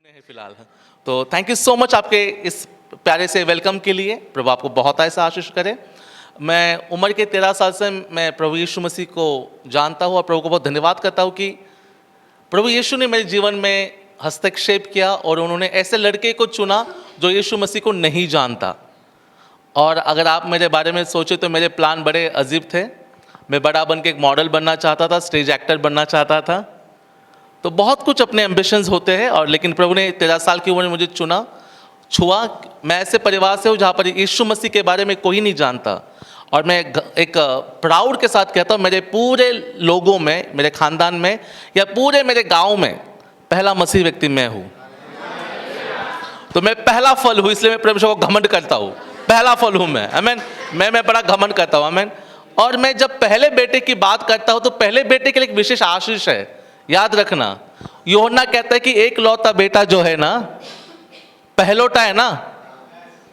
है फिलहाल। तो थैंक यू सो मच आपके इस प्यारे से वेलकम के लिए। प्रभु आपको बहुत ऐसा आशीष करे। मैं उम्र के 13 साल से मैं प्रभु यीशु मसीह को जानता हूँ और प्रभु को बहुत धन्यवाद करता हूँ कि प्रभु यीशु ने मेरे जीवन में हस्तक्षेप किया और उन्होंने ऐसे लड़के को चुना जो यीशु मसीह को नहीं जानता। और अगर आप मेरे बारे में सोचे तो मेरे प्लान बड़े अजीब थे। मैं बड़ा बन के एक मॉडल बनना चाहता था, स्टेज एक्टर बनना चाहता था, तो बहुत कुछ अपने एम्बिशंस होते हैं। और लेकिन प्रभु ने 13 साल की उम्र में मुझे छुआ। मैं ऐसे परिवार से हूँ जहाँ पर यीशु मसीह के बारे में कोई नहीं जानता। और मैं एक प्राउड के साथ कहता हूँ, मेरे पूरे लोगों में, मेरे खानदान में या पूरे मेरे गांव में पहला मसीह व्यक्ति मैं हूँ। तो मैं पहला फल हूँ, इसलिए मैं परमेश्वर को घमंड करता हूँ। पहला फल हूँ मैं, आमीन। मैं बड़ा घमंड करता हूँ, आमीन। और मैं जब पहले बेटे की बात करता हूँ तो पहले बेटे के लिए एक विशेष आशीष है। याद रखना, यूहन्ना कहता है कि एक लौता बेटा जो है ना, पहलोटा है ना,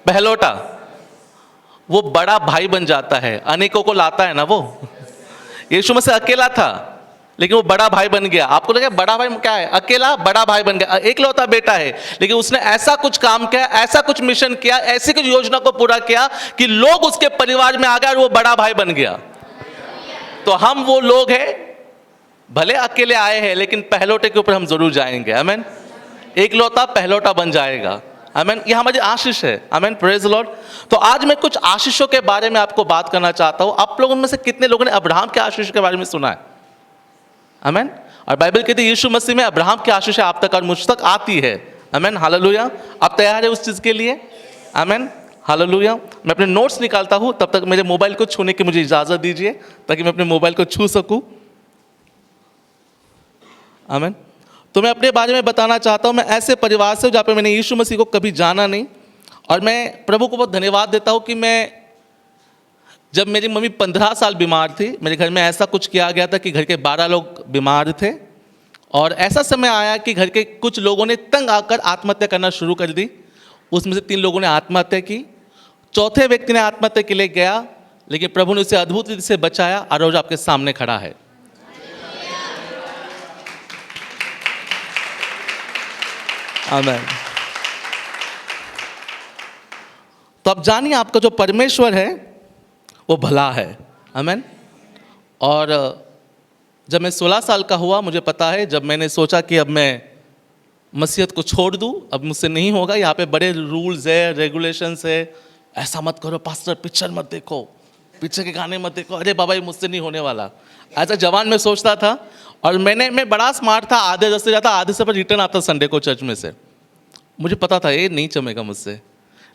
पहलोटा, वो बड़ा भाई बन जाता है, अनेकों को लाता है ना। वो यीशु मसीह अकेला था लेकिन वो बड़ा भाई बन गया। आपको लगा बड़ा भाई क्या है? अकेला बड़ा भाई बन गया। एक लौता बेटा है लेकिन उसने ऐसा कुछ काम किया, ऐसा कुछ मिशन किया, ऐसी कुछ योजना को पूरा किया कि लोग उसके परिवार में आ गए और वो बड़ा भाई बन गया। तो हम वो लोग हैं, भले अकेले आए हैं लेकिन पहलोटे के ऊपर हम जरूर जाएंगे, आमीन। एक लौता पहलोटा बन जाएगा, आमीन। ये हमारी आशीष है, आमीन। Praise Lord. तो आज मैं कुछ आशीषों के बारे में आपको बात करना चाहता हूं। आप लोगों में से कितने लोगों ने अब्राहम के आशीष के बारे में सुना है? आमीन। और बाइबल कहती है यीशु मसीह में अब्राहम की आशीष है आप तक और मुझ तक आती है, आमीन। हालेलुया। आप तैयार है उस चीज के लिए? आमीन, हालेलुया। मैं अपने नोट्स निकालता हूं, तब तक मेरे मोबाइल को छूने की मुझे इजाजत दीजिए ताकि मैं अपने मोबाइल को छू सकूं, आमीन। तो मैं अपने बारे में बताना चाहता हूं। मैं ऐसे परिवार से जहाँ पे मैंने यीशु मसीह को कभी जाना नहीं। और मैं प्रभु को बहुत धन्यवाद देता हूं कि जब मेरी मम्मी 15 साल बीमार थी, मेरे घर में ऐसा कुछ किया गया था कि घर के 12 लोग बीमार थे। और ऐसा समय आया कि घर के कुछ लोगों ने तंग आकर आत्महत्या करना शुरू कर दी। उसमें से 3 लोगों ने आत्महत्या की। चौथे व्यक्ति ने आत्महत्या के लिए गया लेकिन प्रभु ने उसे अद्भुत रीति से बचाया और रोज आपके सामने खड़ा है। आमीन। तो अब जानिए आपका जो परमेश्वर है वो भला है, आमीन। और जब मैं 16 साल का हुआ, मुझे पता है, जब मैंने सोचा कि अब मैं मसीहत को छोड़ दूं, अब मुझसे नहीं होगा, यहाँ पे बड़े रूल्स है, रेगुलेशंस है, ऐसा मत करो पास्टर, पिक्चर मत देखो, पिक्चर के गाने मत देखो, अरे बाबा ये मुझसे नहीं होने वाला। ऐसा जवान में सोचता था। और मैं बड़ा स्मार्ट था, आधे रास्ते जाता, आधे से पर रिटर्न आता संडे को चर्च में से। मुझे पता था ये नहीं जमेगा मुझसे,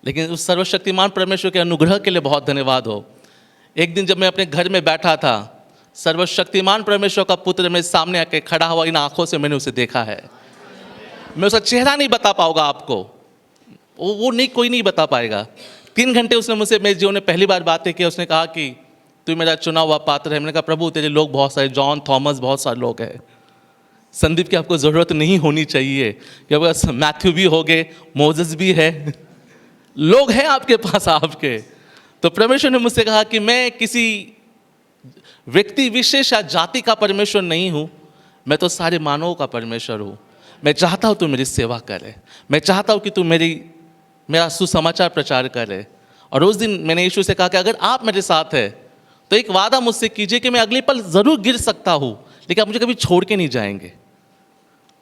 लेकिन उस सर्वशक्तिमान परमेश्वर के अनुग्रह के लिए बहुत धन्यवाद हो। एक दिन जब मैं अपने घर में बैठा था, सर्वशक्तिमान परमेश्वर का पुत्र मेरे सामने आके खड़ा हुआ, इन आंखों से मैंने उसे देखा है। मैं उसका चेहरा नहीं बता पाऊंगा आपको, वो नहीं, कोई नहीं बता पाएगा। 3 घंटे उसने मुझसे, मेरे जीवन में पहली बार बातें की। उसने कहा कि तू मेरा चुना हुआ पात्र है। मैंने कहा प्रभु तेरे लोग बहुत सारे, जॉन, थॉमस, बहुत सारे लोग हैं। संदीप की आपको ज़रूरत नहीं होनी चाहिए, क्योंकि मैथ्यू भी हो गए, मोजेस भी है, लोग हैं आपके पास आपके। तो परमेश्वर ने मुझसे कहा कि मैं किसी व्यक्ति विशेष या जाति का परमेश्वर नहीं हूँ, मैं तो सारे मानवों का परमेश्वर हूँ। मैं चाहता हूँ तू मेरी सेवा करे, मैं चाहता हूँ कि तू मेरा सुसमाचार प्रचार करे। और उस दिन मैंने यीशु से कहा कि अगर आप मेरे साथ हैं तो एक वादा मुझसे कीजिए कि मैं अगले पल ज़रूर गिर सकता हूँ लेकिन आप मुझे कभी छोड़ के नहीं जाएंगे।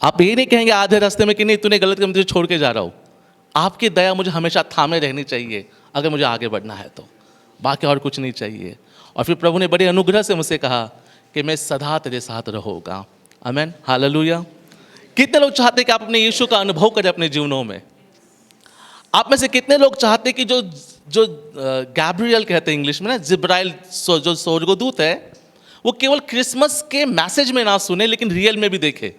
आप ये नहीं कहेंगे आधे रास्ते में कि नहीं तूने गलत किया, मैं तुझे छोड़ के जा रहा हूँ। आपकी दया मुझे हमेशा थामे रहनी चाहिए अगर मुझे आगे बढ़ना है तो, बाकी और कुछ नहीं चाहिए। और फिर प्रभु ने बड़े अनुग्रह से मुझसे कहा कि मैं सदा तेरे साथ रहूँगा, आमीन, हालेलुया। कितने लोग चाहते हैं कि आप अपने यीशु का अनुभव करें अपने जीवनों में? आप में से कितने लोग चाहते हैं कि जो गैब्रियल कहते हैं इंग्लिश में ना, जिब्राइल, जो स्वर्गदूत है, वो केवल क्रिसमस के मैसेज में ना सुने लेकिन रियल में भी देखे,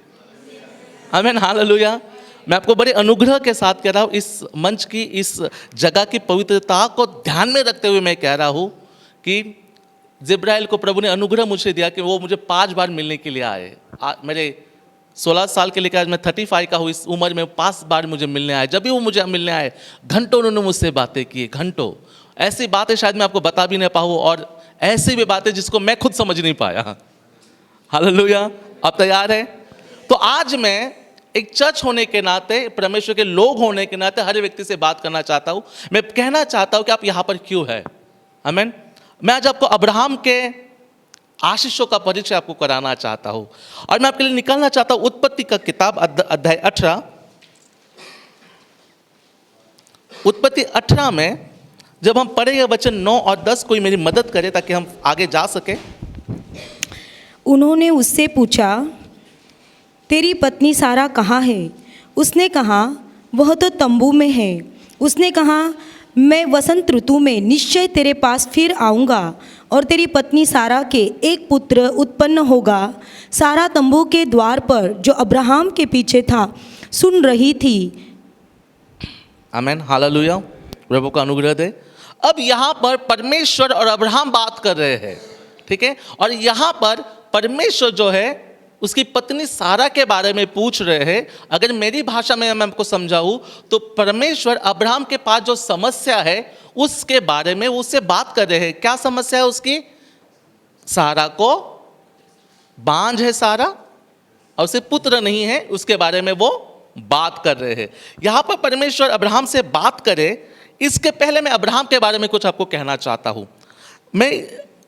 आमीन, हालेलुया। मैं आपको बड़े अनुग्रह के साथ कह रहा हूँ, इस मंच की, इस जगह की पवित्रता को ध्यान में रखते हुए मैं कह रहा हूँ कि जिब्राइल को प्रभु ने अनुग्रह मुझे दिया कि वो मुझे 5 बार मिलने के लिए आए। मेरे 16 साल के लेकर आज मैं 35 का हूँ, इस उम्र में 5 बार मुझे मिलने आए। जब भी वो मुझे मिलने आए, घंटों उन्होंने मुझसे बातें की, घंटों। ऐसी बातें शायद मैं आपको बता भी नहीं पाऊँ, और ऐसी भी बातें जिसको मैं खुद समझ नहीं पाया। हालेलुया। आप तैयार है? तो आज मैं एक चर्च होने के नाते, परमेश्वर के लोग होने के नाते हर व्यक्ति से बात करना चाहता हूं। मैं कहना चाहता हूं कि आप यहां पर क्यों है। आमीन। मैं आज आपको अब्राहम के आशीषों का परिचय आपको कराना चाहता हूं और मैं आपके लिए निकालना चाहता हूं उत्पत्ति का किताब अध्याय 18। उत्पत्ति 18 में जब हम पढ़े ये वचन 9 और 10, कोई मेरी मदद करे ताकि हम आगे जा सके। उन्होंने उससे पूछा, तेरी पत्नी सारा कहाँ है? उसने कहा, वह तो तंबू में है। उसने कहा, मैं वसंत ऋतु में निश्चय तेरे पास फिर आऊँगा और तेरी पत्नी सारा के एक पुत्र उत्पन्न होगा। सारा तंबू के द्वार पर जो अब्राहम के पीछे था सुन रही थी। आमीन, हालेलुया, प्रभु का अनुग्रह दे। अब यहाँ पर परमेश्वर और अब्राहम बात कर रहे हैं, ठीक है। और यहाँ पर परमेश्वर जो है उसकी पत्नी सारा के बारे में पूछ रहे हैं। अगर मेरी भाषा में मैं आपको समझाऊं तो परमेश्वर अब्राहम के पास जो समस्या है उसके बारे में उससे बात कर रहे हैं। क्या समस्या है उसकी? सारा को बांझ है सारा और उसे पुत्र नहीं है, उसके बारे में वो बात कर रहे हैं। यहां पर परमेश्वर अब्राहम से बात करे, इसके पहले मैं अब्राहम के बारे में कुछ आपको कहना चाहता हूं। मैं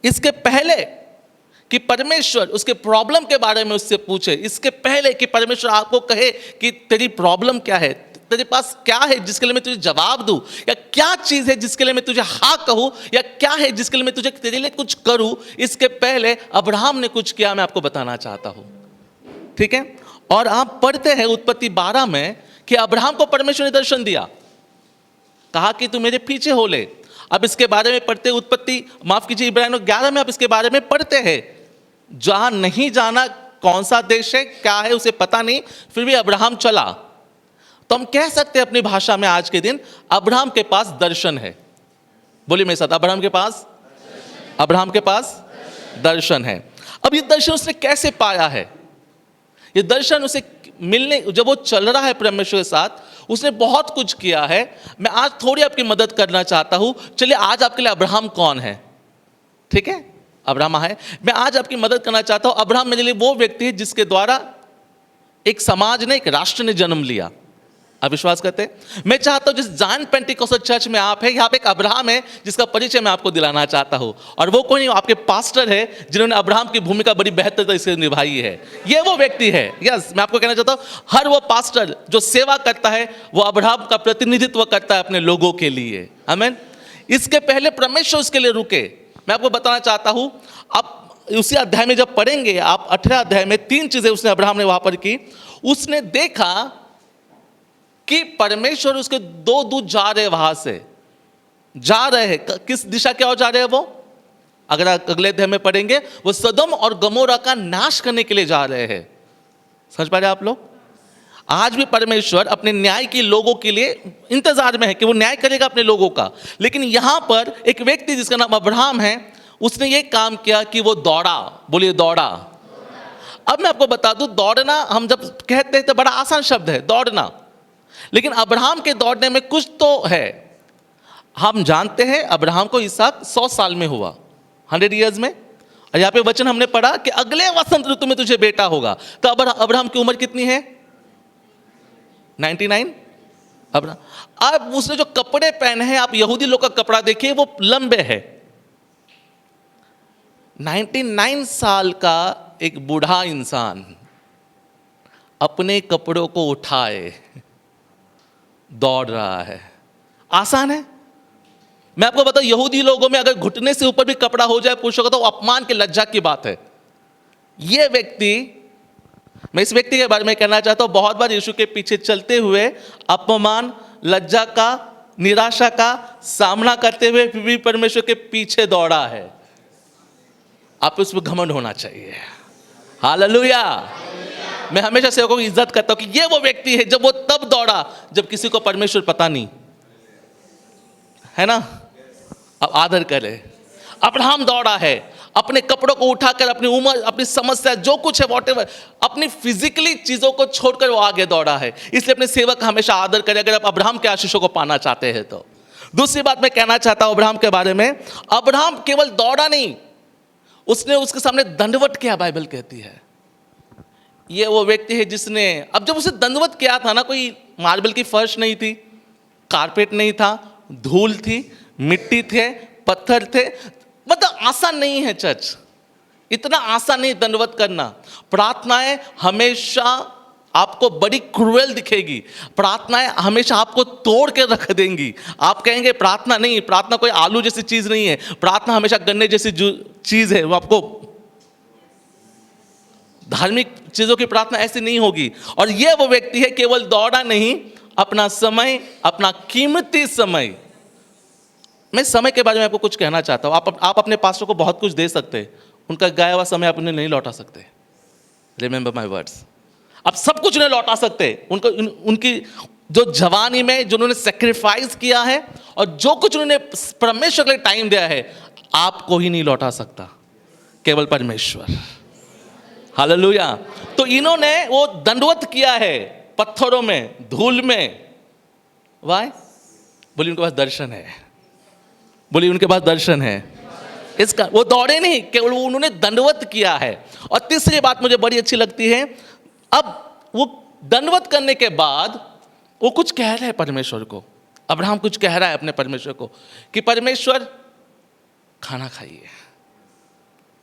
इसके पहले कि परमेश्वर उसके प्रॉब्लम के बारे में उससे पूछे, इसके पहले कि परमेश्वर आपको कहे कि तेरी प्रॉब्लम क्या है, तेरे पास क्या है जिसके लिए मैं तुझे जवाब दूं, या क्या चीज है जिसके लिए मैं तुझे हाँ कहूं, या क्या है जिसके लिए मैं तुझे तेरे लिए कुछ करूं, इसके पहले अब्राहम ने कुछ किया, मैं आपको बताना चाहता हूं, ठीक है। और आप पढ़ते हैं उत्पत्ति 12 में कि अब्राहम को परमेश्वर ने दर्शन दिया, कहा कि तू मेरे पीछे हो ले। अब इसके बारे में पढ़ते उत्पत्ति, माफ कीजिए, इब्रानियों 11 में आप इसके बारे में पढ़ते हैं। जहां नहीं जाना, कौन सा देश है, क्या है, उसे पता नहीं, फिर भी अब्राहम चला। तो हम कह सकते हैं अपनी भाषा में आज के दिन, अब्राहम के पास दर्शन है। बोलिए मेरे साथ, अब्राहम के पास दर्शन है। अब ये दर्शन उसने कैसे पाया है? ये दर्शन उसे मिलने, जब वो चल रहा है परमेश्वर के साथ, उसने बहुत कुछ किया है। मैं आज थोड़ी आपकी मदद करना चाहता हूं। चलिए, आज आपके लिए अब्राहम कौन है? ठीक है, अब्राहम है। मैं आज आपकी मदद करना चाहता हूं। अब्राहम मेरे लिए वो व्यक्ति है जिसके द्वारा एक समाज ने, एक राष्ट्र ने जन्म लिया। आप विश्वास करते हैं? मैं चाहता हूं जिस जायंट पेंटिकोस्टल चर्च में आप है, यहाँ पे एक अब्राहम है जिसका परिचय मैं आपको दिलाना चाहता हूं। और वो कोई नहीं, आपके पास्टर है जिन्होंने अब्राहम की भूमिका बड़ी बेहतर तरीके से निभाई है। ये वो व्यक्ति है। यस, मैं आपको कहना चाहता हूं, हर वो पास्टर जो सेवा करता है वो अब्राहम का प्रतिनिधित्व करता है अपने लोगों के लिए। आमीन। इसके पहले परमेश्वर उसके लिए रुके। मैं आपको बताना चाहता हूं, आप उसी अध्याय में जब पढ़ेंगे, आप 18 अध्याय में 3 चीजें उसने अब्राहम ने वहां पर की। उसने देखा कि परमेश्वर उसके 2 दूत जा रहे, वहां से जा रहे हैं। किस दिशा की ओर जा रहे हैं वो? अगर अगले अध्याय में पढ़ेंगे, वो सदोम और गमोरा का नाश करने के लिए जा रहे हैं। समझ पा रहे हैं आप लोग? आज भी परमेश्वर अपने न्याय के लोगों के लिए इंतजार में है कि वो न्याय करेगा अपने लोगों का। लेकिन यहां पर एक व्यक्ति जिसका नाम अब्राहम है, उसने ये काम किया कि वो दौड़ा। बोलिए दौड़ा। अब मैं आपको बता दूं, दौड़ना हम जब कहते हैं तो बड़ा आसान शब्द है दौड़ना, लेकिन अब्राहम के दौड़ने में कुछ तो है। हम जानते हैं अब्राहम को इसहाक 100 साल में हुआ, 100 ईयर्स में। और यहाँ पे वचन हमने पढ़ा कि अगले वसंत ऋतु में तुझे बेटा होगा। तो अब्राहम की उम्र कितनी है? 99। अब उसने जो कपड़े पहने हैं, आप यहूदी लोग का कपड़ा देखिए, वो लंबे है। 99 साल का एक बूढ़ा इंसान अपने कपड़ों को उठाए दौड़ रहा है। आसान है? मैं आपको बताऊं, यहूदी लोगों में अगर घुटने से ऊपर भी कपड़ा हो जाए पुरुषों का, तो अपमान की लज्जा की बात है। यह व्यक्ति, मैं इस व्यक्ति के बारे में कहना चाहता हूं, बहुत बार यीशु के पीछे चलते हुए अपमान, लज्जा का, निराशा का सामना करते हुए फिर भी परमेश्वर के पीछे दौड़ा है। आप उस पर घमंड होना चाहिए। हालेलुया। मैं हमेशा सेवकों की इज्जत करता हूं कि ये वो व्यक्ति है जब वो तब दौड़ा जब किसी को परमेश्वर पता नहीं है ना। अब आदर करे। अब्राहम दौड़ा है, अपने कपड़ों को उठाकर, अपनी उम्र, अपनी समस्या, जो कुछ है वॉटेवर, अपनी फिजिकली चीजों को छोड़कर वो आगे दौड़ा है। इसलिए अपने सेवक का हमेशा आदर करें अगर आप अब्राहम के आशीषों को पाना चाहते हैं तो। दूसरी बात मैं कहना चाहता हूं अब्राहम के बारे में, अब्राहम केवल दौड़ा नहीं, उसने उसके सामने दंडवत किया, बाइबल कहती है। ये वो व्यक्ति है जिसने, अब जब उसे दंडवत किया था ना, कोई मार्बल की फर्श नहीं थी, कारपेट नहीं था, धूल थी, मिट्टी थे, पत्थर थे, मतलब आसान नहीं है चर्च, इतना आसान नहीं दंडवत करना। प्रार्थनाएं हमेशा आपको बड़ी क्रूएल दिखेगी, प्रार्थनाएं हमेशा आपको तोड़ के रख देंगी। आप कहेंगे प्रार्थना नहीं, प्रार्थना कोई आलू जैसी चीज नहीं है, प्रार्थना हमेशा गन्ने जैसी चीज है, वो आपको, धार्मिक चीजों की प्रार्थना ऐसी नहीं होगी। और ये वो व्यक्ति है, केवल दौड़ा नहीं, अपना समय, अपना कीमती समय, मैं समय के बारे में आपको कुछ कहना चाहता हूं। आप अपने पास्टर को बहुत कुछ दे सकते हैं, उनका गाया हुआ समय आप उन्हें नहीं लौटा सकते। रिमेंबर माय वर्ड्स, आप सब कुछ नहीं लौटा सकते। उनकी जो जवानी में जो उन्होंने सेक्रीफाइस किया है और जो कुछ उन्होंने परमेश्वर के लिए टाइम दिया है, आपको ही नहीं लौटा सकता, केवल परमेश्वर। हालेलुया। तो इन्होंने वो दंडवत किया है पत्थरों में, धूल में। वाई? बोलिए उनके पास दर्शन है, बोलिए उनके पास दर्शन है। इसका वो दौड़े नहीं, केवल वो उन्होंने दंडवत किया है। और तीसरी बात मुझे बड़ी अच्छी लगती है, अब वो दंडवत करने के बाद वो कुछ कह रहे हैं परमेश्वर को। अब्राहम कुछ कह रहा है अपने परमेश्वर को कि परमेश्वर खाना खाइए।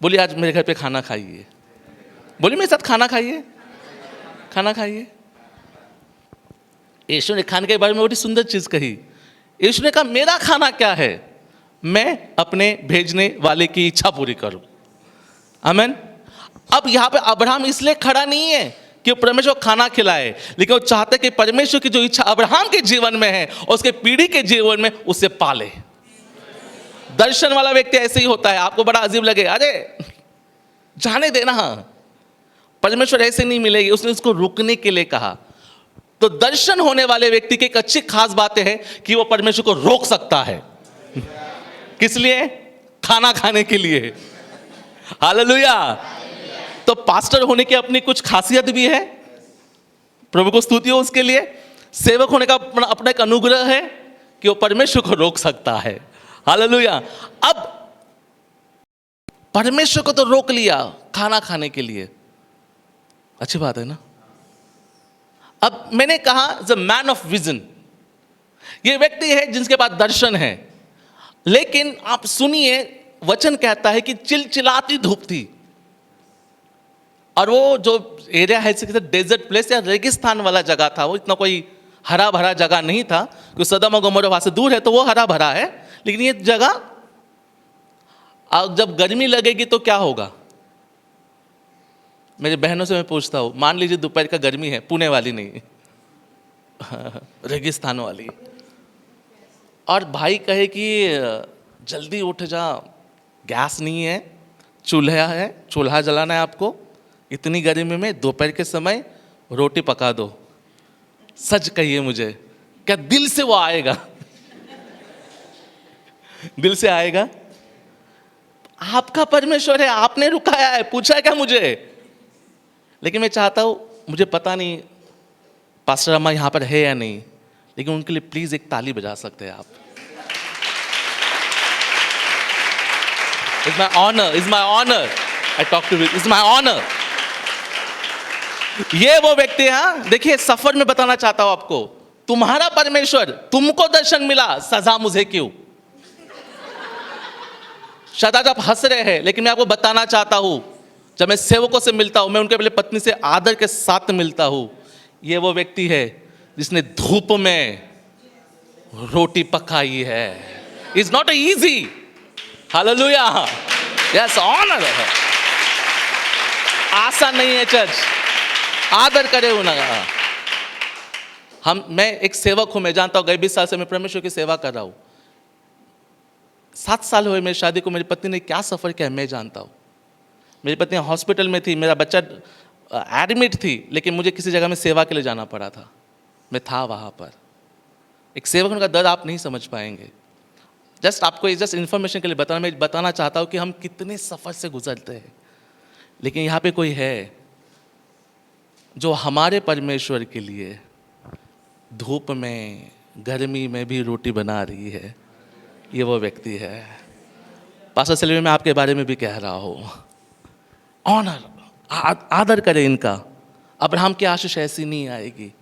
बोलिए आज मेरे घर पे खाना खाइए, बोलिए मेरे साथ खाना खाइए, खाना खाइए। यीशु ने खाने के बारे में बड़ी सुंदर चीज कही। यीशु ने कहा मेरा खाना क्या है, मैं अपने भेजने वाले की इच्छा पूरी करूं। आमीन। अब यहां पे अब्राहम इसलिए खड़ा नहीं है कि परमेश्वर खाना खिलाए, लेकिन वो चाहते कि परमेश्वर की जो इच्छा अब्राहम के जीवन में है और उसके पीढ़ी के जीवन में उसे पाले। दर्शन वाला व्यक्ति ऐसे ही होता है। आपको बड़ा अजीब लगे, अरे जाने देना, परमेश्वर ऐसे नहीं मिलेगी, उसने उसको रुकने के लिए कहा। तो दर्शन होने वाले व्यक्ति की एक अच्छी खास बात है कि वो परमेश्वर को रोक सकता है। किस लिए? खाना खाने के लिए। हालेलुया। तो पास्टर होने की अपनी कुछ खासियत भी है, प्रभु को स्तुति हो उसके लिए। सेवक होने का अपना एक अनुग्रह है कि वो परमेश्वर को रोक सकता है। हालेलुया। अब परमेश्वर को तो रोक लिया खाना खाने के लिए, अच्छी बात है ना। अब मैंने कहा द मैन ऑफ विजन, ये व्यक्ति है जिसके पास दर्शन है। लेकिन आप सुनिए, वचन कहता है कि चिलचिलाती धूप थी, और वो जो एरिया है डेजर्ट प्लेस या रेगिस्तान वाला जगह था, वो इतना कोई हरा भरा जगह नहीं था, क्योंकि सदम और गोमोरा वहां से दूर है तो वो हरा भरा है। लेकिन ये जगह अब जब गर्मी लगेगी तो क्या होगा? मेरी बहनों से मैं पूछता हूँ, मान लीजिए दोपहर का गर्मी है, पुणे वाली नहीं रेगिस्तान वाली, और भाई कहे कि जल्दी उठ जा, गैस नहीं है, चूल्हा है, चूल्हा जलाना है आपको, इतनी गर्मी में दोपहर के समय रोटी पका दो। सच कहिए मुझे, क्या दिल से वो आएगा? दिल से आएगा? आपका परमेश्वर है, आपने रुकाया है, पूछा क्या मुझे? लेकिन मैं चाहता हूं, मुझे पता नहीं पास्टर अम्मा यहां पर है या नहीं, लेकिन उनके लिए प्लीज एक ताली बजा सकते हैं आप। It's my honor, it's my honor. I talk to you, it's my honor. ये वो व्यक्ति है, देखिए सफर में बताना चाहता हूं आपको, तुम्हारा परमेश्वर, तुमको दर्शन मिला, सजा मुझे क्यों? शायद आज आप हंस रहे हैं, लेकिन मैं आपको बताना चाहता हूं, जब मैं सेवकों से मिलता हूं, मैं उनके पहले पत्नी से आदर के साथ मिलता हूं। ये वो व्यक्ति है जिसने धूप में रोटी पकाई है। It's not easy. Hallelujah. Yes, honour है, आसान नहीं है चर्च। आदर करे उनका। मैं एक सेवक हूं, मैं जानता हूं, गए 20 साल से मैं परमेश्वर की सेवा कर रहा हूं। 7 साल हुए मेरी शादी को, मेरी पत्नी ने क्या सफर किया मैं जानता हूं। मेरी पत्नी हॉस्पिटल में थी, मेरा बच्चा एडमिट थी, लेकिन मुझे किसी जगह में सेवा के लिए जाना पड़ा था, मैं था वहाँ पर। एक सेवक का दर्द आप नहीं समझ पाएंगे। जस्ट आपको जस्ट इन्फॉर्मेशन के लिए बताना, मैं बताना चाहता हूँ कि हम कितने सफ़र से गुजरते हैं, लेकिन यहाँ पे कोई है जो हमारे परमेश्वर के लिए धूप में गर्मी में भी रोटी बना रही है। ये वो व्यक्ति है। पास्टर सेल्वी, मैं आपके बारे में भी कह रहा हूँ, ऑनर, आदर करें इनका। अब्राहम की आशीष ऐसी नहीं आएगी।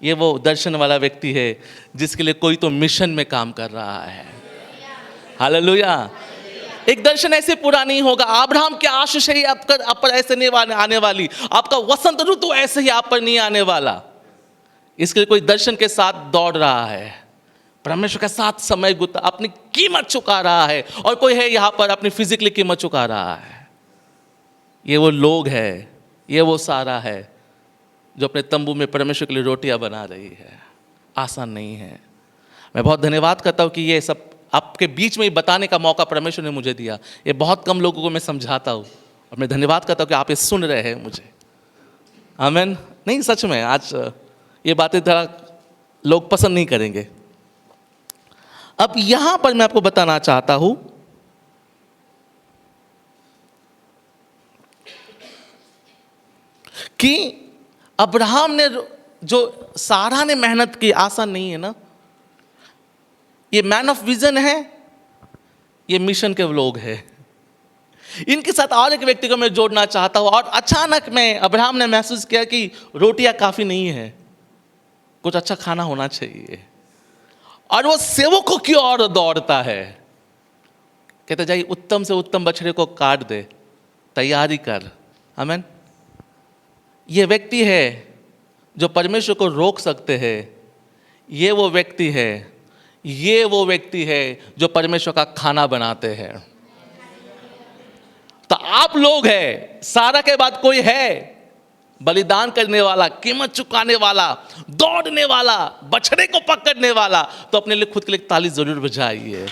ये वो दर्शन वाला व्यक्ति है जिसके लिए कोई तो मिशन में काम कर रहा है। हालेलुया। एक दर्शन ऐसे पूरा नहीं होगा। अब्राहम की आशीष है आप पर ऐसे नहीं आने वाली। आपका वसंत ऋतु ऐसे ही आप पर नहीं आने वाला। इसके लिए कोई दर्शन के साथ दौड़ रहा है, परमेश्वर के साथ समय अपनी कीमत चुका रहा है, और कोई है यहाँ पर अपनी फिजिकली कीमत चुका रहा है। ये वो लोग है, ये वो सारा है जो अपने तंबू में परमेश्वर के लिए रोटियां बना रही है। आसान नहीं है। मैं बहुत धन्यवाद करता हूँ कि ये सब आपके बीच में ही बताने का मौका परमेश्वर ने मुझे दिया। ये बहुत कम लोगों को मैं समझाता हूँ, और मैं धन्यवाद करता हूँ कि आप ये सुन रहे हैं मुझे। आमीन। नहीं, सच में आज ये बातें थोड़ा लोग पसंद नहीं करेंगे। अब यहां पर मैं आपको बताना चाहता हूं कि अब्राहम ने जो सारा ने मेहनत की, आसान नहीं है ना। ये मैन ऑफ विजन है, ये मिशन के लोग है। इनके साथ और एक व्यक्ति को मैं जोड़ना चाहता हूं। और अचानक में अब्राहम ने महसूस किया कि रोटियां काफी नहीं है, कुछ अच्छा खाना होना चाहिए। और वो सेवकों की ओर दौड़ता है, कहते जाइए उत्तम से उत्तम बछड़े को काट दे, तैयारी कर। आमीन। ये व्यक्ति है जो परमेश्वर को रोक सकते हैं। ये वो व्यक्ति है, ये वो व्यक्ति है जो परमेश्वर का खाना बनाते हैं। तो आप लोग हैं, सारा के बाद कोई है बलिदान करने वाला, कीमत चुकाने वाला, दौड़ने वाला, बछड़े को पकड़ने वाला, तो अपने लिए खुद के लिए ताली जरूर बजाइए।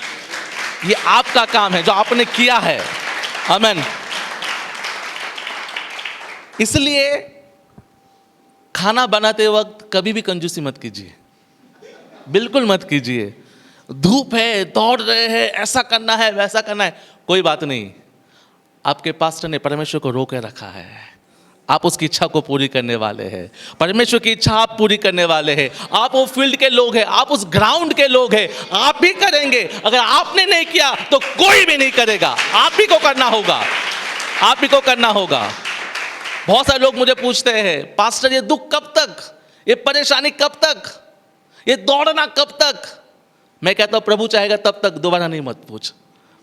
ये आपका काम है जो आपने किया है। आमीन। इसलिए खाना बनाते वक्त कभी भी कंजूसी मत कीजिए, बिल्कुल मत कीजिए। धूप है, दौड़ रहे हैं, ऐसा करना है, वैसा करना है, कोई बात नहीं। आपके पास्टर ने परमेश्वर को रोके रखा है, आप उसकी इच्छा को पूरी करने वाले हैं। परमेश्वर की इच्छा आप पूरी करने वाले हैं। आप वो फील्ड के लोग हैं, आप उस ग्राउंड के लोग हैं, आप भी करेंगे। अगर आपने नहीं किया तो कोई भी नहीं करेगा, आप ही को करना होगा, आप ही को करना होगा। बहुत सारे लोग मुझे पूछते हैं, पास्टर ये दुख कब तक, ये परेशानी कब तक, ये दौड़ना कब तक। मैं कहता हूं प्रभु चाहेगा तब तक, दोबारा नहीं मत पूछ।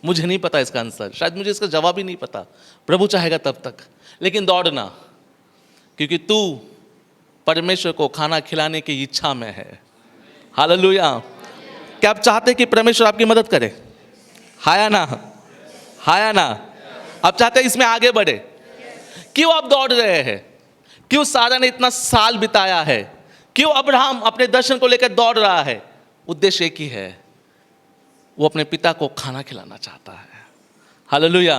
मुझे नहीं पता इसका आंसर, शायद मुझे इसका जवाब ही नहीं पता। प्रभु चाहेगा तब तक, लेकिन दौड़ना, क्योंकि तू परमेश्वर को खाना खिलाने की इच्छा में है। हालेलुया। क्या आप चाहते कि परमेश्वर आपकी मदद करे? हाया ना, हाया ना। आप चाहते हैं इसमें आगे बढ़े? क्यों आप दौड़ रहे हैं? क्यों सारा ने इतना साल बिताया है? क्यों अब्राहम अपने दर्शन को लेकर दौड़ रहा है? उद्देश्य एक ही है, वो अपने पिता को खाना खिलाना चाहता है। हालेलुया।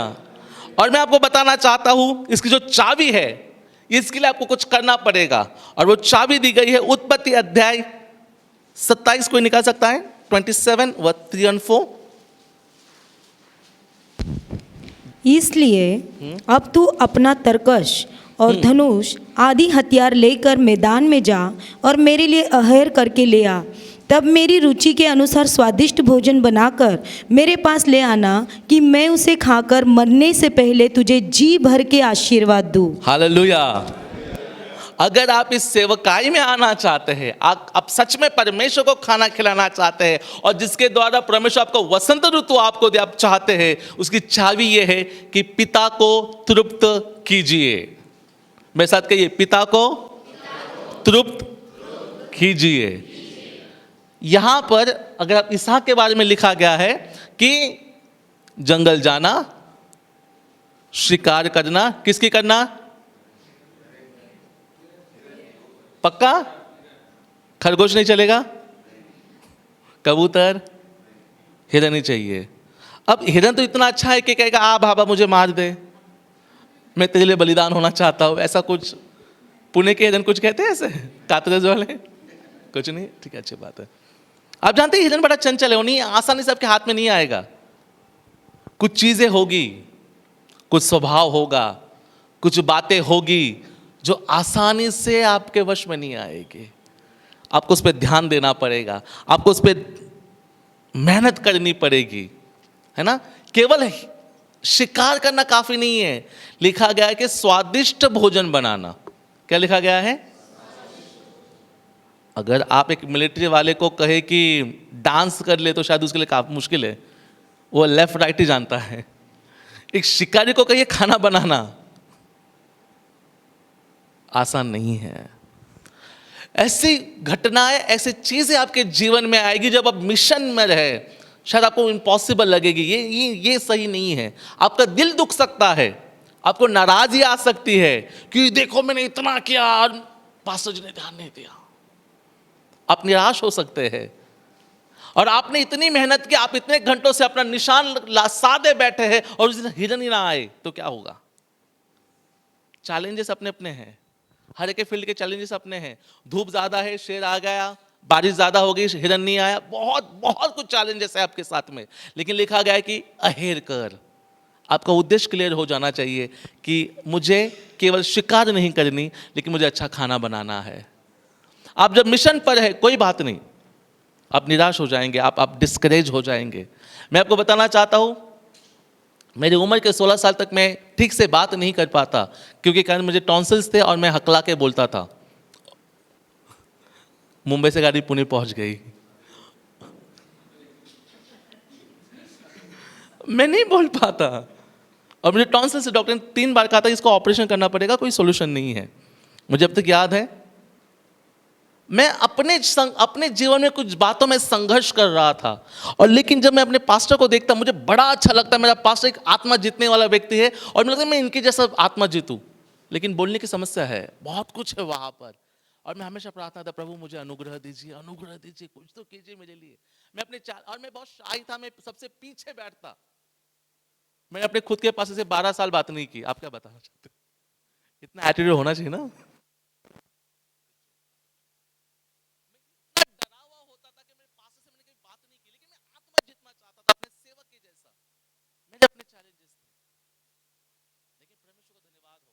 और मैं आपको बताना चाहता हूं, इसकी जो चाबी है, इसके लिए आपको कुछ करना पड़ेगा, और वो चाबी दी गई है उत्पत्ति अध्याय 27। कोई निकाल सकता है? 27 व 3 और 4। इसलिए अब तू अपना तरकश और धनुष आदि हथियार लेकर मैदान में जा और मेरे लिए अहेर करके ले आ। तब मेरी रुचि के अनुसार स्वादिष्ट भोजन बनाकर मेरे पास ले आना, कि मैं उसे खाकर मरने से पहले तुझे जी भर के आशीर्वाद दूं। हालेलुया। अगर आप इस सेवकाई में आना चाहते हैं, आप सच में परमेश्वर को खाना खिलाना चाहते हैं, और जिसके द्वारा परमेश्वर आपको वसंत ऋतु आपको दे, आप चाहते हैं, उसकी चाबी ये है कि पिता को तृप्त कीजिए। मेरे साथ कहिए, पिता को तृप्त कीजिए। यहां पर अगर आप इसहाक के बारे में लिखा गया है कि जंगल जाना, शिकार करना, किसकी करना? पक्का? खरगोश नहीं चलेगा? कबूतर, हिरन ही चाहिए। अब हिरन तो इतना अच्छा है कि कहेगा आ बाबा मुझे मार दे, मैं तेरे लिए बलिदान होना चाहता हूं। ऐसा कुछ पुणे के हिरन कुछ कहते हैं ऐसे, कातरज वाले? कुछ नहीं, ठीक है, अच्छी बात है। आप जानते हैं हिरन बड़ा चंचल है, वो नहीं आसानी से आपके हाथ में नहीं आएगा। कुछ चीजें होगी, कुछ स्वभाव होगा, कुछ बातें होगी जो आसानी से आपके वश में नहीं आएगी। आपको उस पर ध्यान देना पड़ेगा, आपको उस पर मेहनत करनी पड़ेगी, है ना। केवल शिकार करना काफी नहीं है, लिखा गया है कि स्वादिष्ट भोजन बनाना। क्या लिखा गया है? अगर आप एक मिलिट्री वाले को कहे कि डांस कर ले तो शायद उसके लिए काफी मुश्किल है, वो लेफ्ट राइट ही जानता है। एक शिकारी को कहिए खाना बनाना, आसान नहीं है। ऐसी घटनाएं, ऐसी चीजें आपके जीवन में आएगी जब आप मिशन में रहे, शायद आपको इम्पॉसिबल लगेगी, ये सही नहीं है। आपका दिल दुख सकता है, आपको नाराजगी आ सकती है कि देखो मैंने इतना किया और पास्टर जी ने ध्यान नहीं दिया। आप निराश हो सकते हैं, और आपने इतनी मेहनत की, आप इतने घंटों से अपना निशान साधे बैठे हैं और उस दिन हिरन ही ना आए तो क्या होगा? चैलेंजेस अपने अपने हैं, हर एक फील्ड के चैलेंजेस अपने हैं। धूप ज्यादा है, शेर आ गया, बारिश ज्यादा हो गई, हिरन नहीं आया, बहुत बहुत कुछ चैलेंजेस है आपके साथ में। लेकिन लिखा गया है कि अहेर कर। आपका उद्देश्य क्लियर हो जाना चाहिए कि मुझे केवल शिकार नहीं करनी, लेकिन मुझे अच्छा खाना बनाना है। आप जब मिशन पर है, कोई बात नहीं, आप निराश हो जाएंगे, आप डिस्करेज हो जाएंगे। मैं आपको बताना चाहता हूं, मेरी उम्र के 16 साल तक मैं ठीक से बात नहीं कर पाता, क्योंकि कारण मुझे टॉन्सिल्स थे और मैं हकला के बोलता था। मुंबई से गाड़ी पुणे पहुंच गई, मैं नहीं बोल पाता, और मुझे टॉन्सिल्स से डॉक्टर ने 3 बार कहा था इसको ऑपरेशन करना पड़ेगा, कोई सोल्यूशन नहीं है। मुझे अब तक याद है, मैं अपने जीवन में कुछ बातों में संघर्ष कर रहा था, और लेकिन जब मैं अपने पास्टर को देखता मुझे बड़ा अच्छा लगता। मेरा पास्टर एक आत्मा जीतने वाला व्यक्ति है, और मुझे लगता है मैं इनके जैसा आत्मा जीतूं, लेकिन बोलने की समस्या है, बहुत कुछ है वहां पर। और मैं हमेशा प्रार्थना था, प्रभु मुझे अनुग्रह दीजिए, अनुग्रह दीजिए, कुछ तो कीजिए मेरे लिए। मैं अपने और मैं बहुत शाई था, मैं सबसे पीछे बैठता। मैंने अपने खुद के पास से 12 साल बात नहीं की। आप क्या बताना चाहते हो? इतना एटीट्यूड होना चाहिए ना। डरा हुआ होता था कि मेरे पास से मैंने कभी बात नहीं की, लेकिन मैं आत्मा जितना चाहता था अपने सेवक के जैसा। मेरे अपने चैलेंजेस थे, लेकिन परमेश्वर को धन्यवाद हो,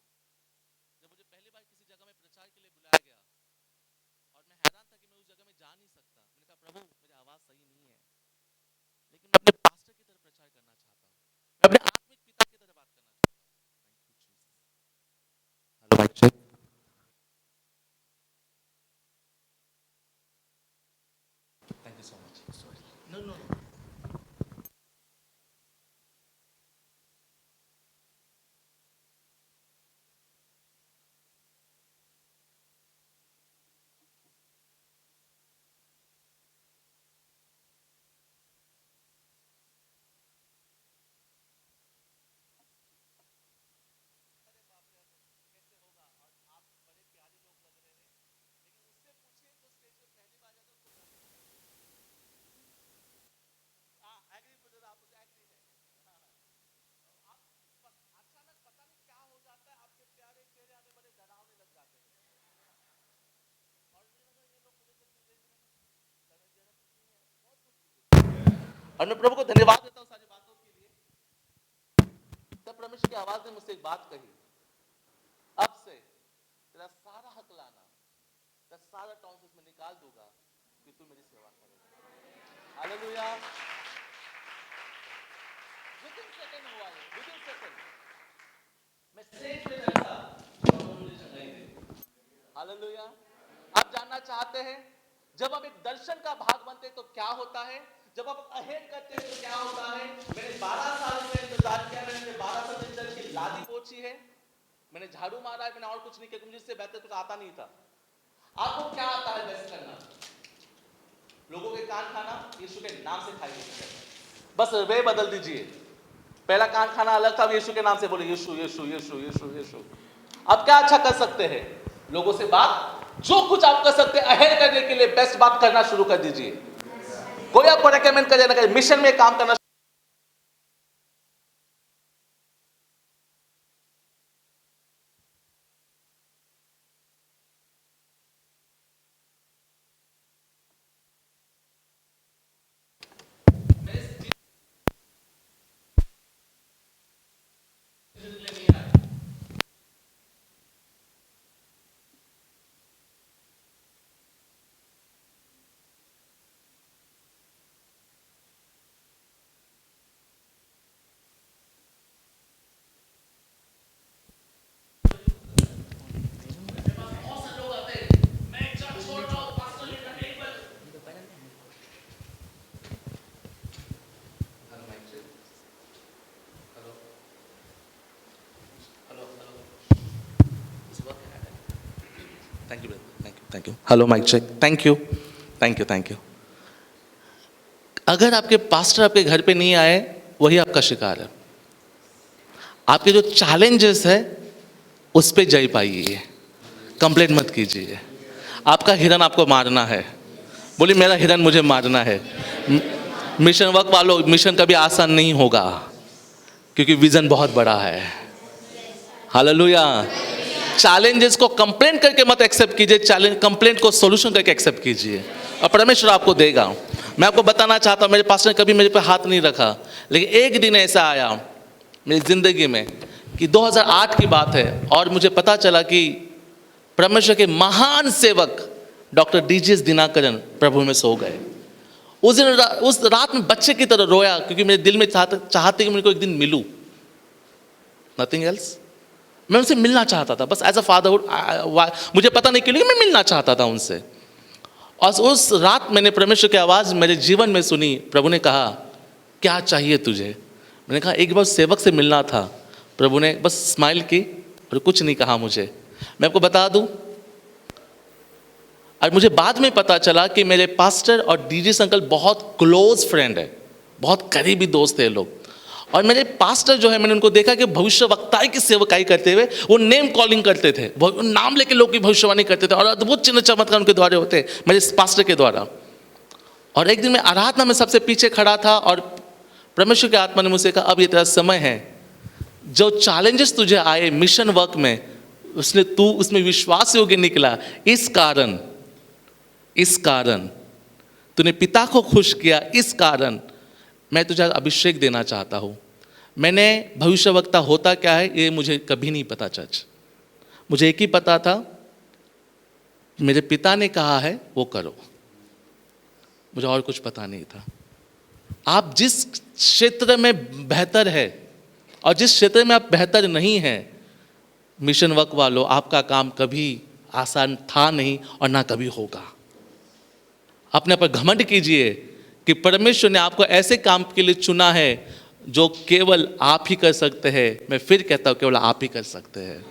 जब मुझे पहली बार किसी जगह में प्रचार के लिए बुलाया गया, और मैं हैरान था कि मैं उस जगह में जा नहीं सकता। मैंने कहा प्रभु मेरी आवाज सही नहीं है, लेकिन मैं अपने पास्टर की तरह प्रचार करना चाहता हूँ, मैं अपने आत्मिक पिता की तरह बात करना चाहता हूँ। Hello mike check. Thank you so much. No no no. और मैं प्रभु को धन्यवाद देता हूँ सारी बातों के लिए। तब परमेश्वर की आवाज ने मुझसे एक बात कही, अब से तेरा सारा हकलाना, तेरा सारा टॉन्सिल्स में निकाल दूंगा कि तू मेरी सेवा करेगा। हालेलुया। विदिन सेकंड हुआ है, विदिन सेकंड मैं स्टेज पे बैठा और मुझे चंगाई दी। हालेलुया। आप जानना चाहते हैं जब आप एक दर्शन का भाग बनते हैं तो क्या होता है, जब आप अहेड करते हैं तो क्या होता है? मैंने 12 साल में इंतजार किया, मैंने 12 साल से चर्च की लादी पोछी है, मैंने झाड़ू मारा है, मैंने और कुछ नहीं किया, मुझे इससे बेहतर कुछ आता नहीं था। आपको क्या आता है बेस्ट करना? लोगों के कान खाना, यीशु के नाम से खाइए, बस वे बदल दीजिए। पहला कान खाना अलग था, अब यीशु के नाम से बोले यीशु यीशु यीशु यीशु यीशु। आप क्या अच्छा कर सकते हैं? लोगों से बात, जो कुछ आप कर सकते हैं अहेड करने के लिए बेस्ट बात करना शुरू कर दीजिए। कोई आपको रेकमेंड करे ना करे, मिशन में काम करना thank you, thank you. Hello mike check, thank you, thank you, thank you. अगर आपके पास्टर आपके घर पे नहीं आए, वही आपका शिकार है। आपके जो चैलेंजेस है उस पे जय पाइए, कंप्लेंट मत कीजिए। आपका हिरन आपको मारना है, बोलिए मेरा हिरन मुझे मारना है। मिशन वर्क वालों, मिशन कभी आसान नहीं होगा क्योंकि विजन बहुत बड़ा है। हालेलुया। चैलेंजेस को कंप्लेंट करके मत एक्सेप्ट कीजिए, चैलेंज कंप्लेंट को सॉल्यूशन करके एक्सेप्ट कीजिए और परमेश्वर आपको देगा। मैं आपको बताना चाहता हूँ, मेरे पास्टर ने कभी मेरे पे हाथ नहीं रखा, लेकिन एक दिन ऐसा आया मेरी ज़िंदगी में कि 2008 की बात है और मुझे पता चला कि परमेश्वर के महान सेवक डॉक्टर डीजीएस दिनाकरन प्रभु में सो गए। उस रात में बच्चे की तरह रोया क्योंकि मेरे दिल में चाहते कि मुझे एक दिन मिलूं, नथिंग एल्स। मैं उनसे मिलना चाहता था बस एज अ फादरहुड, मुझे पता नहीं क्यों लेकिन मैं मिलना चाहता था उनसे। और उस रात मैंने परमेश्वर की आवाज़ मेरे जीवन में सुनी। प्रभु ने कहा क्या चाहिए तुझे? मैंने कहा एक बार सेवक से मिलना था। प्रभु ने बस स्माइल की और कुछ नहीं कहा मुझे। मैं आपको बता दूं, और मुझे बाद में पता चला कि मेरे पास्टर और डीजीएस अंकल बहुत क्लोज फ्रेंड है, बहुत करीबी दोस्त है लोग। और मेरे पास्टर जो है, मैंने उनको देखा कि भविष्यवक्ताई की सेवकाई करते हुए वो नेम कॉलिंग करते थे, वो नाम लेके लोग की भविष्यवाणी करते थे और अद्भुत चिन्ह चमत्कार उनके द्वारा होते मेरे पास्टर के द्वारा। और एक दिन मैं आराधना में सबसे पीछे खड़ा था और परमेश्वर की आत्मा ने मुझसे कहा अब ये तेरा समय है, जो चैलेंजेस तुझे आए मिशन वर्क में तू उसमें विश्वास योग्य निकला, इस कारण तूने पिता को खुश किया, इस कारण मैं तुझे अभिषेक देना चाहता हूँ। मैंने भविष्यवक्ता होता क्या है ये मुझे कभी नहीं पता चर्च, मुझे एक ही पता था मेरे पिता ने कहा है वो करो, मुझे और कुछ पता नहीं था। आप जिस क्षेत्र में बेहतर है और जिस क्षेत्र में आप बेहतर नहीं हैं, मिशन वर्क वालों, आपका काम कभी आसान था नहीं और ना कभी होगा। अपने पर घमंड कीजिए कि परमेश्वर ने आपको ऐसे काम के लिए चुना है जो केवल आप ही कर सकते हैं। मैं फिर कहता हूँ केवल आप ही कर सकते हैं,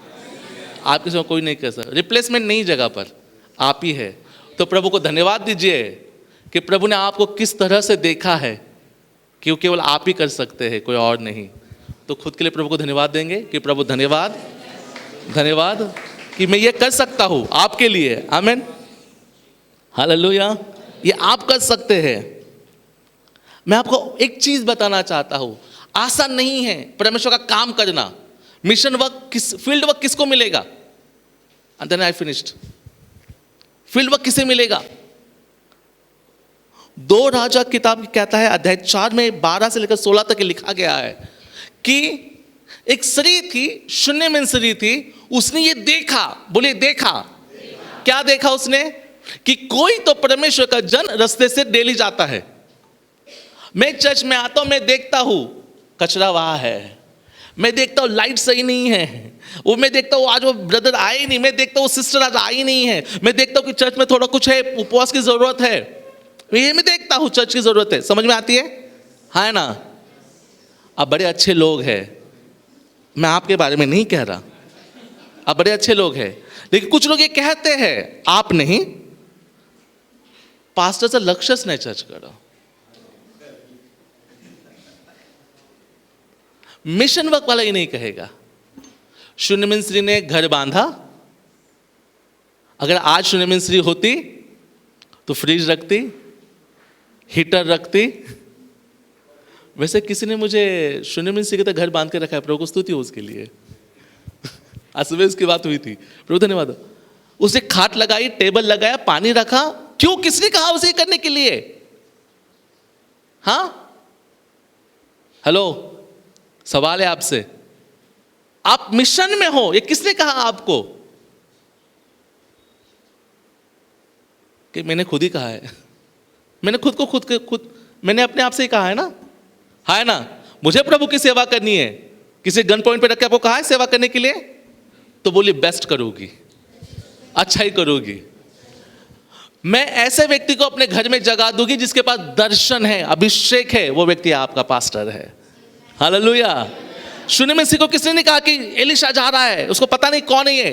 आप किसी को कोई नहीं कर सकता। रिप्लेसमेंट नहीं, जगह पर आप ही है। तो प्रभु को धन्यवाद दीजिए कि प्रभु ने आपको किस तरह से देखा है कि वो केवल आप ही कर सकते हैं, कोई और नहीं। तो खुद के लिए प्रभु को धन्यवाद देंगे कि प्रभु धन्यवाद, धन्यवाद कि मैं ये कर सकता हूँ आपके लिए। आमीन, हालेलुया। ये आप कर सकते हैं। मैं आपको एक चीज बताना चाहता हूं, आसान नहीं है परमेश्वर का काम करना। मिशन वर्क फील्ड वर्क किसको मिलेगा? And then I finished. Field work किसे मिलेगा? 2 राजा किताब कहता है अध्याय 4 में 12 से लेकर 16 तक लिखा गया है कि एक स्त्री थी, शून्य में स्त्री थी, उसने ये देखा, बोले देखा, क्या देखा उसने? कि कोई तो परमेश्वर का जन रास्ते से डेली जाता है। मैं चर्च में आता हूं, मैं देखता हूं कचरा वहां है, मैं देखता हूं लाइट सही नहीं है, वो मैं देखता हूं आज वो ब्रदर आए नहीं, मैं देखता हूं सिस्टर आज आई नहीं है, मैं देखता हूं कि चर्च में थोड़ा कुछ है, उपवास की जरूरत है, ये मैं देखता हूं चर्च की जरूरत है। समझ में आती है? हाँ ना? आप बड़े अच्छे लोग हैं, मैं आपके बारे में नहीं कह रहा, आप बड़े अच्छे लोग हैं, लेकिन कुछ लोग ये कहते हैं, आप नहीं, पास्टर से लक्ष्य नहीं चर्च करो। मिशन वर्क वाला ये नहीं कहेगा। शून्य मिस्त्री ने घर बांधा, अगर आज शून्य मिस्त्री होती तो फ्रिज रखती, हीटर रखती। वैसे किसी ने मुझे शून्य मिस्त्री के घर बांध के रखा है, प्रभु को स्तुति हो उसके लिए। आज सुबह उसकी बात हुई थी, प्रभु धन्यवाद। उसे खाट लगाई, टेबल लगाया, पानी रखा। क्यों? किसने कहा उसे करने के लिए? हाँ, हेलो, सवाल है आपसे, आप मिशन में हो, ये किसने कहा आपको? कि मैंने खुद ही कहा है, मैंने खुद मैंने अपने आप से ही कहा है ना, है ना? मुझे प्रभु की सेवा करनी है, किसी गन पॉइंट पे रख के आपको कहा है सेवा करने के लिए, तो बोलिए बेस्ट करोगी, अच्छा ही करोगी। मैं ऐसे व्यक्ति को अपने घर में जगा दूंगी जिसके पास दर्शन है, अभिषेक है, वो व्यक्ति आपका पास्टर है। हालेलुया। शून्य में को किसने नहीं कहा कि एलिशा जा रहा है, उसको पता नहीं कौन है ये,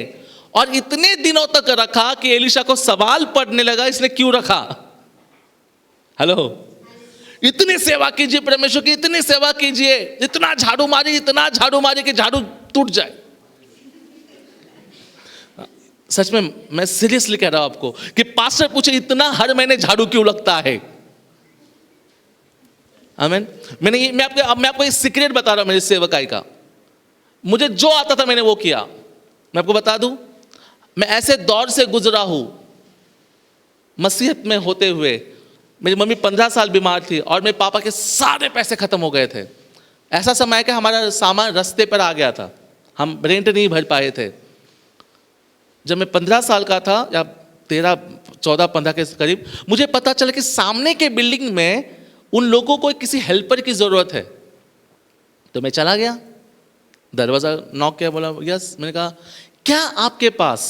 और इतने दिनों तक रखा कि एलिशा को सवाल पड़ने लगा इसने क्यों रखा। हेलो, इतनी सेवा कीजिए परमेश्वर की, इतनी सेवा कीजिए, इतना झाड़ू मारिए कि झाड़ू टूट जाए। सच में मैं सीरियसली कह रहा हूं आपको कि पास्टर पूछे इतना हर महीने झाड़ू क्यों लगता है। आमीन। मैं आपको एक सीक्रेट बता रहा हूं मेरी सेवकाई का। मुझे जो आता था मैंने वो किया। मैं आपको बता दूं, मैं ऐसे दौर से गुजरा हूं मसीहत में होते हुए। मेरी मम्मी 15 साल बीमार थी और मेरे पापा के सारे पैसे खत्म हो गए थे। ऐसा समय कि हमारा सामान रास्ते पर आ गया था, हम रेंट नहीं भर पाए थे। जब मैं 15 साल का था या 14-15 के करीब, मुझे पता चला कि सामने के बिल्डिंग में उन लोगों को किसी हेल्पर की ज़रूरत है। तो मैं चला गया, दरवाज़ा नॉक किया, बोला यस। मैंने कहा क्या आपके पास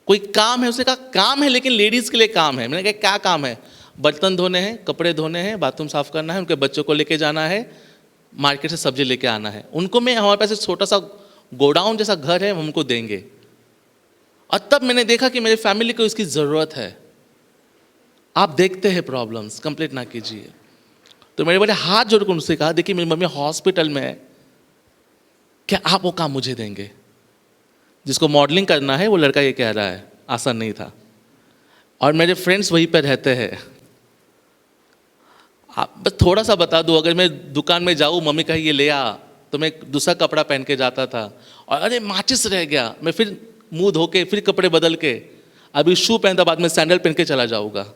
कोई काम है? उसने कहा काम है लेकिन लेडीज़ के लिए काम है। मैंने कहा क्या काम है? बर्तन धोने हैं, कपड़े धोने हैं, बाथरूम साफ़ करना है, उनके बच्चों को लेके जाना है, मार्केट से सब्जी लेके आना है उनको। मैं हमारे पास एक छोटा सा गोडाउन जैसा घर है, हम उनको देंगे। और तब मैंने देखा कि मेरी फैमिली को इसकी ज़रूरत है। आप देखते हैं प्रॉब्लम्स, कंप्लीट ना कीजिए। तो मेरे बड़े हाथ जोड़कर उनसे कहा देखिए मेरी मम्मी हॉस्पिटल में है, क्या आप वो काम मुझे देंगे? जिसको मॉडलिंग करना है वो लड़का ये कह रहा है, आसान नहीं था। और मेरे फ्रेंड्स वहीं पर रहते हैं। आप बस थोड़ा सा बता दूं, अगर मैं दुकान में जाऊँ मम्मी कहे ये ले आ, तो मैं दूसरा कपड़ा पहन के जाता था। और अरे माचिस रह गया, मैं फिर मुंह धो के फिर कपड़े बदल के, अभी शू पहनता बाद में सैंडल पहन के चला जाऊँगा।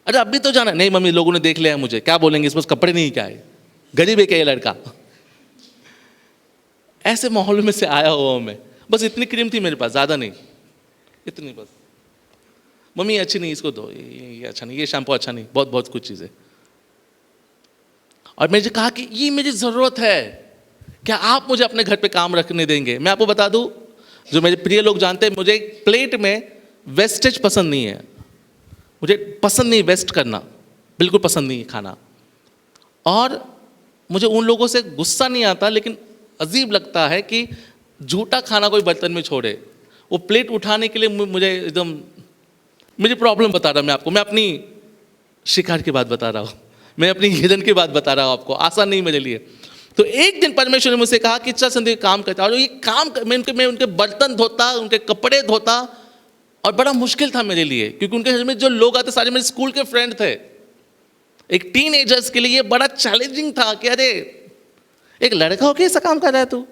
अरे अभी तो जाना नहीं मम्मी, लोगों ने देख लिया है मुझे, क्या बोलेंगे, इस पास कपड़े नहीं क्या है, गरीब है क्या ये लड़का। ऐसे माहौल में से आया हुआ मैं। बस इतनी क्रीम थी मेरे पास, ज़्यादा नहीं, इतनी बस। मम्मी अच्छी नहीं, इसको दो, ये अच्छा नहीं, ये शैम्पू अच्छा नहीं, बहुत बहुत कुछ चीज़ें। और मैंने कहा कि ये मेरी ज़रूरत है, क्या आप मुझे अपने घर पे काम रखने देंगे? मैं आपको बता दूं, जो मेरे प्रिय लोग जानते हैं, मुझे प्लेट में वेस्टेज पसंद नहीं है। मुझे पसंद नहीं वेस्ट करना, बिल्कुल पसंद नहीं है खाना। और मुझे उन लोगों से गुस्सा नहीं आता, लेकिन अजीब लगता है कि झूठा खाना कोई बर्तन में छोड़े। वो प्लेट उठाने के लिए मुझे एकदम, मेरी प्रॉब्लम बता रहा हूँ मैं आपको। मैं अपनी शिकार की बात बता रहा हूँ, मैं अपनी हिरन की बात बता रहा हूँ आपको। आसान नहीं मेरे लिए। तो एक दिन परमेश्वर ने मुझसे कहा कि चल संदीप काम करता। और ये काम मैं उनके बर्तन धोता, उनके कपड़े धोता, और बड़ा मुश्किल था मेरे लिए, क्योंकि उनके घर में जो लोग आते सारे मेरे स्कूल के फ्रेंड थे। एक टीनएजर्स के लिए ये बड़ा चैलेंजिंग था कि अरे एक लड़का होके ऐसा काम कर रहा है, तू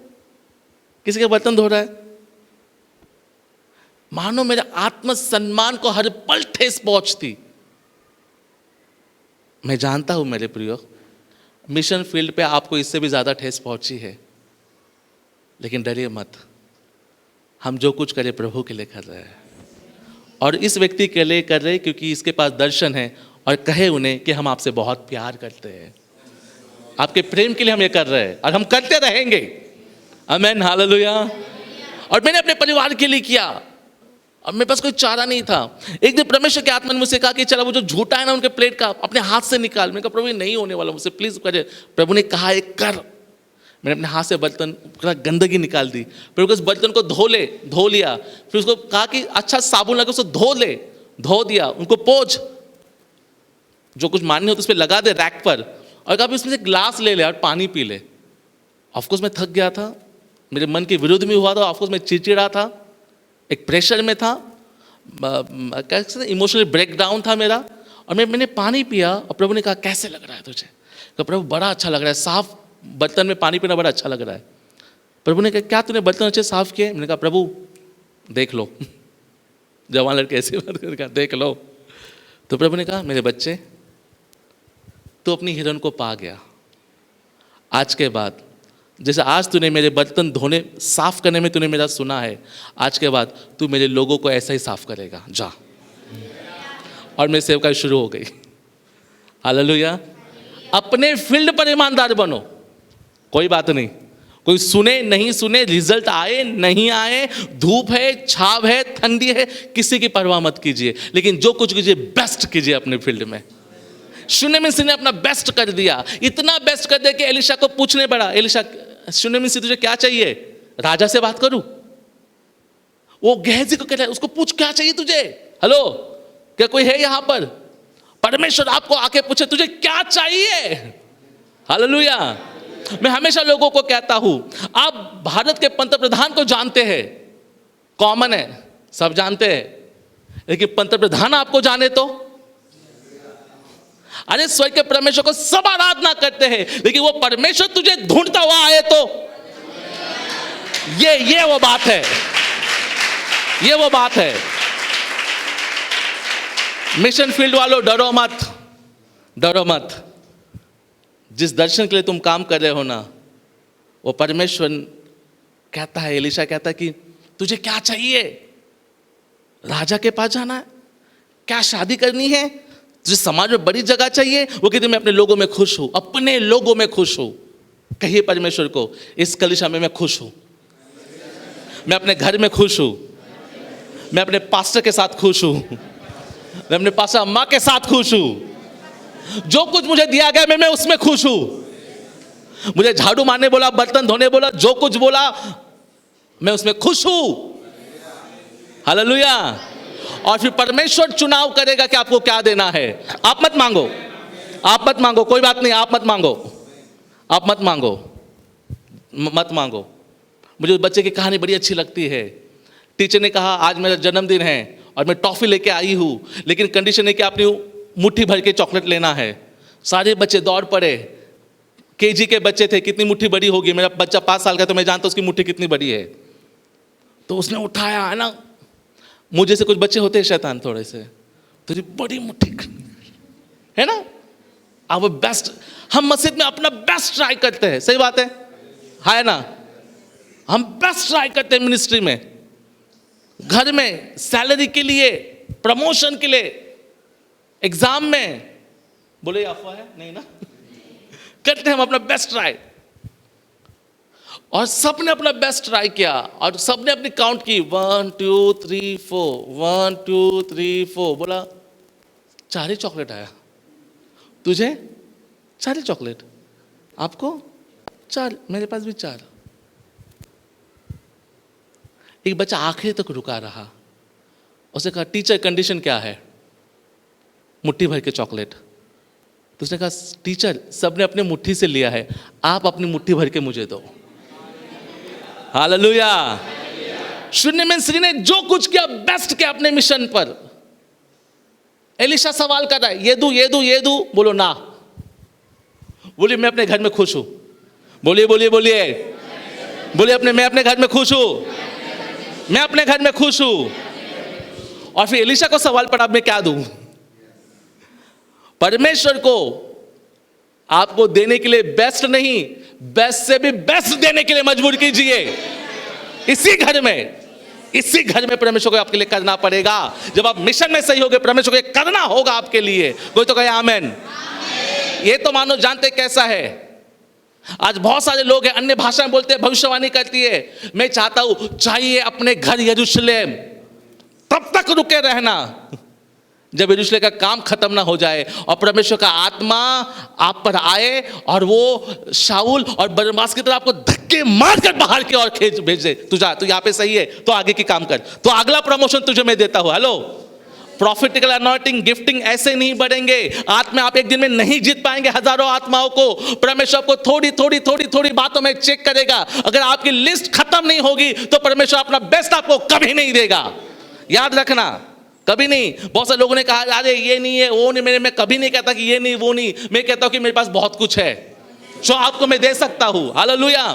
किसी के बर्तन धो रहा है। मानो मेरे आत्मसम्मान को हर पल ठेस पहुंचती। मैं जानता हूं मेरे प्रियो, मिशन फील्ड पे आपको इससे भी ज्यादा ठेस पहुंची है, लेकिन डरिए मत। हम जो कुछ करें प्रभु के लिए कर रहे हैं, और इस व्यक्ति के लिए कर रहे हैं क्योंकि इसके पास दर्शन है और कहे उन्हें कि हम आपसे बहुत प्यार करते हैं। आपके प्रेम के लिए हम ये कर रहे हैं और हम करते रहेंगे। आमीन, हालेलुया। और मैंने अपने परिवार के लिए किया, और मेरे पास कोई चारा नहीं था। एक दिन परमेश्वर के आत्मा ने मुझसे कहा कि चलो वो जो झूठा है ना उनके प्लेट का अपने हाथ से निकाल। मैंने कहा प्रभु ये नहीं होने वाला, मुझसे प्लीज करे। प्रभु ने कहा एक कर। मैंने अपने हाथ से बर्तन गंदगी निकाल दी। फिर उस बर्तन को धो लिया। फिर उसको कहा कि अच्छा साबुन लगा उसको धो दिया। उनको पोंछ, जो कुछ मानने हो तो उस पर लगा दे रैक पर, और कहा उसमें से ग्लास ले और पानी पी ले। ऑफकोर्स मैं थक गया था, मेरे मन के विरुद्ध में हुआ था। ऑफकोर्स मैं चिड़चिड़ा था, एक प्रेशर में था, कैसे इमोशनल ब्रेकडाउन था मेरा। और मैंने पानी पिया और प्रभु ने कहा कैसे लग रहा है तुझे? तो प्रभु बड़ा अच्छा लग रहा है, साफ बर्तन में पानी पीना बड़ा अच्छा लग रहा है। प्रभु ने कहा क्या तूने बर्तन अच्छे साफ किए? मैंने कहा प्रभु देख लो। जवान लड़के ऐसे बात कर कहा देख लो। तो प्रभु ने कहा मेरे बच्चे तू अपनी हिरन को पा गया। आज के बाद जैसे आज तूने मेरे बर्तन धोने साफ करने में तूने मेरा सुना है, आज के बाद तू मेरे लोगों को ऐसा ही साफ करेगा, जा। और मेरी सेवकाई शुरू हो गई। हालेलुया। अपने फील्ड पर ईमानदार बनो, कोई बात नहीं, कोई सुने नहीं सुने, रिजल्ट आए नहीं आए, धूप है छाव है ठंडी है, किसी की परवाह मत कीजिए, लेकिन जो कुछ कीजिए बेस्ट कीजिए अपने फील्ड में। शूनेमिन ने अपना बेस्ट कर दिया, इतना बेस्ट कर दिया कि एलिशा को पूछने पड़ा, एलिशा शूनेमिन तुझे क्या चाहिए? राजा से बात करूं? वो गेहजी को कह रहा है, उसको पूछ क्या चाहिए तुझे। हेलो, क्या कोई है यहां पर? परमेश्वर आपको आके पूछे तुझे क्या चाहिए। हालेलुया। मैं हमेशा लोगों को कहता हूं, आप भारत के पंतप्रधान को जानते हैं, कॉमन है, सब जानते हैं, लेकिन पंतप्रधान आपको जाने तो? अरे स्वर्ग के परमेश्वर को सब आराधना करते हैं, लेकिन वो परमेश्वर तुझे ढूंढता हुआ आए तो? ये वो बात है, ये वो बात है। मिशन फील्ड वालों, डरो मत, डरो मत। जिस दर्शन के लिए तुम काम कर रहे हो ना, वो परमेश्वर कहता है, एलीशा कहता है कि तुझे क्या चाहिए? राजा के पास जाना है? क्या शादी करनी है? तुझे समाज में बड़ी जगह चाहिए? वो कहते मैं अपने लोगों में खुश हूं, अपने लोगों में खुश हूं। कहिए परमेश्वर को, इस कलीसिया में मैं खुश हूं, मैं अपने घर में खुश हूं, मैं अपने पास्टर के साथ खुश हूं, मैं अपने पास्टर अम्मा के साथ खुश हूं। जो कुछ मुझे दिया गया मैं उसमें खुश हूं। मुझे झाड़ू मारने बोला, बर्तन धोने बोला, जो कुछ बोला मैं उसमें खुश हूं। हालेलुया। और फिर परमेश्वर चुनाव करेगा कि आपको क्या देना है। आप मत मांगो, आप मत मांगो, कोई बात नहीं, आप मत मांगो, आप मत मांगो, मत मांगो। मुझे उस बच्चे की कहानी बड़ी अच्छी लगती है। टीचर ने कहा आज मेरा जन्मदिन है और मैं टॉफी लेके आई हूँ, लेकिन कंडीशन है कि आपने मुट्ठी भर के चॉकलेट लेना है। सारे बच्चे दौड़ पड़े। केजी के बच्चे थे, कितनी मुट्ठी बड़ी होगी? मेरा बच्चा 5 साल का, तो मैं जानता हूँ उसकी मुट्ठी कितनी बड़ी है। तो उसने उठाया, है ना, मुझे से कुछ बच्चे होते हैं शैतान थोड़े से, तेरी बड़ी मुट्ठी है ना। अब वो बेस्ट, हम मस्जिद में अपना बेस्ट ट्राई करते हैं, सही बात है ना। हम बेस्ट ट्राई करते हैं मिनिस्ट्री में, घर में, सैलरी के लिए, प्रमोशन के लिए, एग्जाम में। बोले अफवाह है नहीं ना? करते हैं हम अपना बेस्ट ट्राई। और सबने अपना बेस्ट ट्राई किया और सबने अपनी काउंट की, 1 2 3 4, 1 2 3 4। बोला 4 ही चॉकलेट आया। तुझे 4 ही चॉकलेट, आपको 4, मेरे पास भी 4। एक बच्चा आखिरी तक रुका रहा। उसने कहा टीचर कंडीशन क्या है? मुट्ठी भर के चॉकलेट। तो उसने कहा टीचर सबने अपने मुट्ठी से लिया है, आप अपनी मुट्ठी भर के मुझे दो। हालेलुया। शून्यमन स्त्री ने जो कुछ किया बेस्ट किया अपने मिशन पर। एलीशा सवाल कर रहा है, ये दूं, ये दूं, ये दूं? बोलो ना। बोलिए मैं अपने घर में खुश हूं। बोलिए बोलिए बोलिए बोलिए अपने, मैं अपने घर में खुश हूं, मैं अपने घर में खुश हूं। और फिर एलीशा को सवाल पड़ा, मैं क्या दूं? परमेश्वर को आपको देने के लिए बेस्ट नहीं, बेस्ट से भी बेस्ट देने के लिए मजबूर कीजिए। इसी घर में परमेश्वर को आपके लिए करना पड़ेगा। जब आप मिशन में सही होगे, परमेश्वर को करना होगा आपके लिए। कोई तो कहे आमेन। ये तो मानो जानते कैसा है। आज बहुत सारे लोग हैं, अन्य भाषा में बोलते हैं, भविष्यवाणी करती है। मैं चाहता हूं चाहिए अपने घर यरूशलेम, तब तक रुके रहना जब यरूशलेम का काम खत्म ना हो जाए और परमेश्वर का आत्मा आप पर आए और वो शाऊल और बरनबास की तरह आपको धक्के मारकर बाहर की ओर खींच भेजे। तू जा, तू यहाँ पे सही है तो आगे की काम कर, तो अगला प्रमोशन तुझे मैं देता हूँ। हेलो, प्रॉफिटिकल अनॉइंटिंग, गिफ्टिंग ऐसे नहीं बढ़ेंगे। आत्मा आप एक दिन में नहीं जीत पाएंगे हजारों आत्माओं को। परमेश्वर आपको थोड़ी थोड़ी थोड़ी थोड़ी बातों में चेक करेगा। अगर आपकी लिस्ट खत्म नहीं होगी तो परमेश्वर अपना बेस्ट आपको कभी नहीं देगा। याद रखना, कभी नहीं। बहुत सारे लोगों ने कहा अरे ये नहीं है, वो नहीं। मैं कभी नहीं कहता कि ये नहीं वो नहीं, मैं कहता हूं कि मेरे पास बहुत कुछ है जो आपको मैं दे सकता हूं। हालेलुया।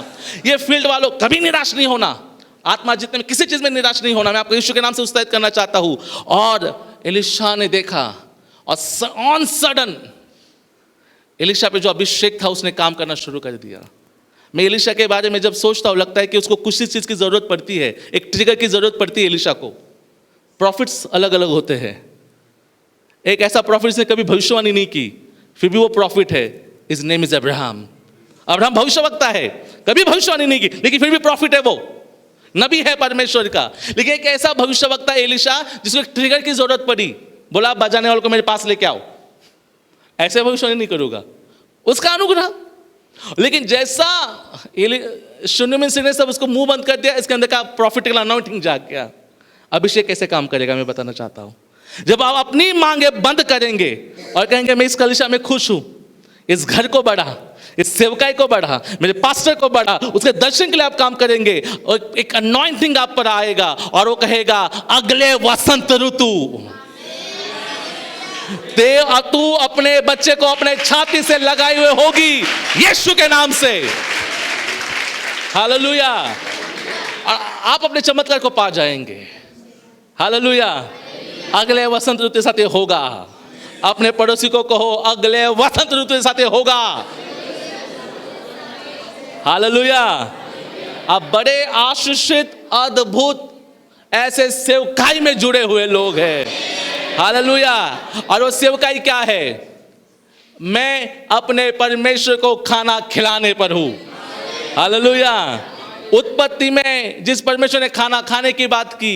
ये फील्ड वालों कभी निराश नहीं होना। आत्मा जीतने में किसी चीज में निराश नहीं होना। मैं आपको यीशु के नाम से उत्साहित करना चाहता हूं। और एलीशा ने देखा और ऑन सडन एलीशा पे जो अभिषेक था उसने काम करना शुरू कर दिया। मैं एलीशा के बारे में जब सोचता हूं लगता है कि उसको कुछ चीज की जरूरत पड़ती है, एक ट्रिगर की जरूरत पड़ती है एलीशा को। प्रॉफिट्स अलग अलग होते हैं। एक ऐसा प्रॉफिट जिसने कभी भविष्यवाणी नहीं की, फिर भी वो प्रॉफिट है। His name is Abraham. Abraham भविष्यवक्ता है, कभी भविष्यवाणी नहीं की, लेकिन फिर भी प्रॉफिट है। वो नबी है परमेश्वर का। लेकिन एक ऐसा भविष्यवक्ता एलीशा जिसको एक ट्रिगर की जरूरत पड़ी, बोला आप बजाने वाले को मेरे पास लेके आओ। ऐसे भविष्यवाणी नहीं करूंगा, उसका अनुग्रह। लेकिन जैसा शून्यमन स्त्री ने सब उसको मुंह बंद कर दिया, इसके अंदर का प्रॉफिटिकल अनॉइंटिंग जाग गया। अभिषेक कैसे काम करेगा मैं बताना चाहता हूं। जब आप अपनी मांगे बंद करेंगे और कहेंगे मैं इस कलीसिया में खुश हूं, इस घर को बढ़ा, इस सेवकाई को बढ़ा, मेरे पास्टर को बढ़ा, उसके दर्शन के लिए आप काम करेंगे और एक अनॉइंटिंग आप पर आएगा और वो कहेगा अगले वसंत ऋतु तू अपने बच्चे को अपने छाती से लगाए हुए होगी यीशु के नाम से। हालेलुया। और आप अपने चमत्कार को पा जाएंगे। हालेलुया। अगले वसंत ऋतु के साथ ये होगा। अपने पड़ोसी को कहो अगले वसंत ऋतु के साथ ये होगा। हालेलुया। आप बड़े आशीषित अद्भुत ऐसे सेवकाई में जुड़े हुए लोग हैं। हालेलुया। और वो सेवकाई क्या है? मैं अपने परमेश्वर को खाना खिलाने पर हूं। हालेलुया। उत्पत्ति में जिस परमेश्वर ने खाना खाने की बात की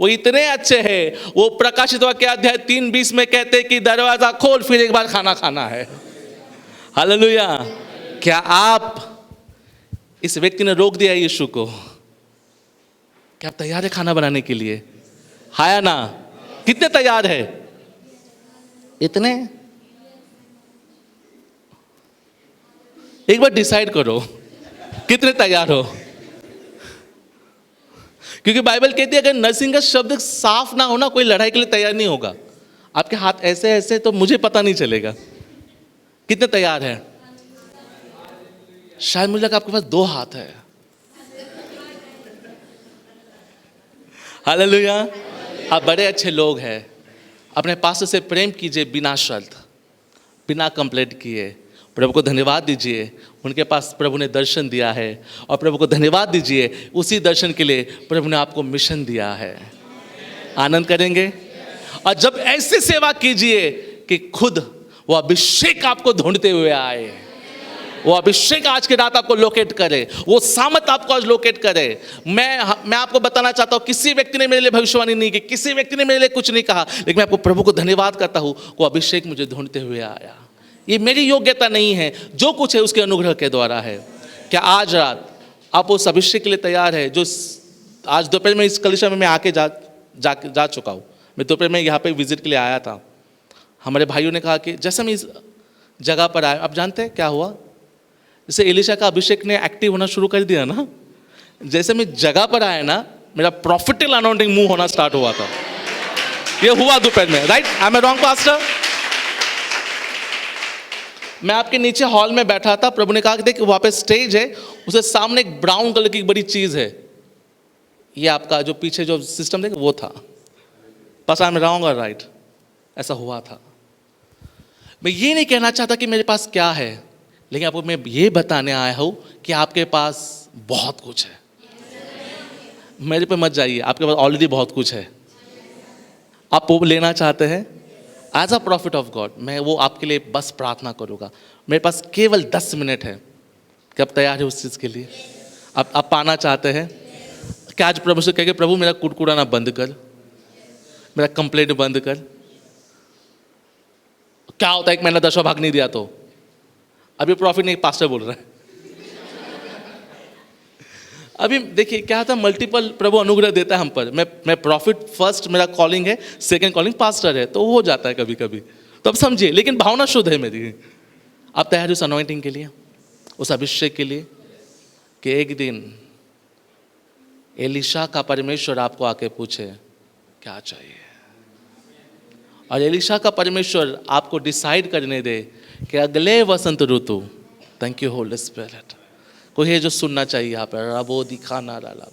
वो इतने अच्छे हैं, वो प्रकाशित वाक्य अध्याय 3:20 में कहते कि दरवाजा खोल फिर एक बार खाना खाना है। हालेलुया। क्या आप, इस व्यक्ति ने रोक दिया यीशु को, क्या आप तैयार है खाना बनाने के लिए? हाया ना? कितने तैयार है? इतने? एक बार डिसाइड करो कितने तैयार हो, क्योंकि बाइबल कहती है अगर नरसिंह का शब्द साफ ना होना कोई लड़ाई के लिए तैयार नहीं होगा। आपके हाथ ऐसे ऐसे तो मुझे पता नहीं चलेगा कितने तैयार है। शायद मुझे लगा आपके पास 2 हाथ है। हालेलुया। आप बड़े अच्छे लोग हैं। अपने पास्टर से प्रेम कीजिए बिना शर्त, बिना कंप्लेंट किए। प्रभु को धन्यवाद दीजिए, उनके पास प्रभु ने दर्शन दिया है और प्रभु को धन्यवाद दीजिए, उसी दर्शन के लिए प्रभु ने आपको मिशन दिया है। आनंद करेंगे। और जब ऐसी सेवा कीजिए कि खुद वो अभिषेक आपको ढूंढते हुए आए, वो अभिषेक आज की रात आपको लोकेट करे, वो सामत आपको आज लोकेट करे। मैं आपको बताना चाहता हूँ, किसी व्यक्ति ने मेरे लिए भविष्यवाणी नहीं की, किसी व्यक्ति ने मेरे लिए कुछ नहीं कहा, लेकिन मैं आपको प्रभु को धन्यवाद करता हूँ, वो अभिषेक मुझे ढूंढते हुए आया। ये मेरी योग्यता नहीं है, जो कुछ है उसके अनुग्रह के द्वारा है। क्या आज रात आप उस अभिषेक के लिए तैयार है जो आज दोपहर में इस कलीसिया में मैं आके जा चुका हूँ। मैं दोपहर में यहाँ पे विजिट के लिए आया था। हमारे भाइयों ने कहा कि जैसे हम इस जगह पर आए, आप जानते हैं क्या हुआ? जैसे एलिशा का अभिषेक ने एक्टिव होना शुरू कर दिया ना, जैसे मैं जगह पर आया ना, मेरा प्रॉफिटेबल अनाउंटिंग मूव होना स्टार्ट हुआ था। ये हुआ दोपहर में, right? I am wrong pastor? मैं आपके नीचे हॉल में बैठा था, प्रभु ने कहा कि देख वहाँ पे स्टेज है, उसके सामने एक ब्राउन कलर की बड़ी चीज़ है, ये आपका जो पीछे जो सिस्टम देख वो था। बस आई एम रॉन्ग और राइट? ऐसा हुआ था। मैं ये नहीं कहना चाहता कि मेरे पास क्या है, लेकिन आपको मैं ये बताने आया हूँ कि आपके पास बहुत कुछ है। मेरे पे मत जाइए, आपके पास ऑलरेडी बहुत कुछ है। आप वो लेना चाहते हैं? As a prophet of God मैं वो आपके लिए बस प्रार्थना करूँगा। मेरे पास केवल 10 मिनट है। क्या आप तैयार है उस चीज़ के लिए? आप पाना चाहते हैं? क्या आज प्रभु से कहेंगे प्रभु मेरा कुड़कुड़ाना बंद कर, मेरा कंप्लेंट बंद कर। क्या होता है 1 महीना 10वां भाग नहीं दिया तो? अभी प्रॉफिट नहीं, पास्टर बोल रहा है। अभी देखिए क्या था, मल्टीपल प्रभु अनुग्रह देता है हम पर। मैं प्रॉफिट फर्स्ट मेरा कॉलिंग है, सेकंड कॉलिंग पास्टर है, तो हो जाता है कभी कभी, तो अब समझिए। लेकिन भावना शुद्ध है मेरी। आप तैयार उस अनॉइंटिंग के लिए, उस अभिषेक के लिए कि एक दिन एलिशा का परमेश्वर आपको आके पूछे क्या चाहिए, और एलिशा का परमेश्वर आपको डिसाइड करने दे कि अगले वसंत ऋतु, थैंक यू होली स्पिरिट, कोई है जो सुनना चाहिए यहाँ पर, रबो दिखाना डाला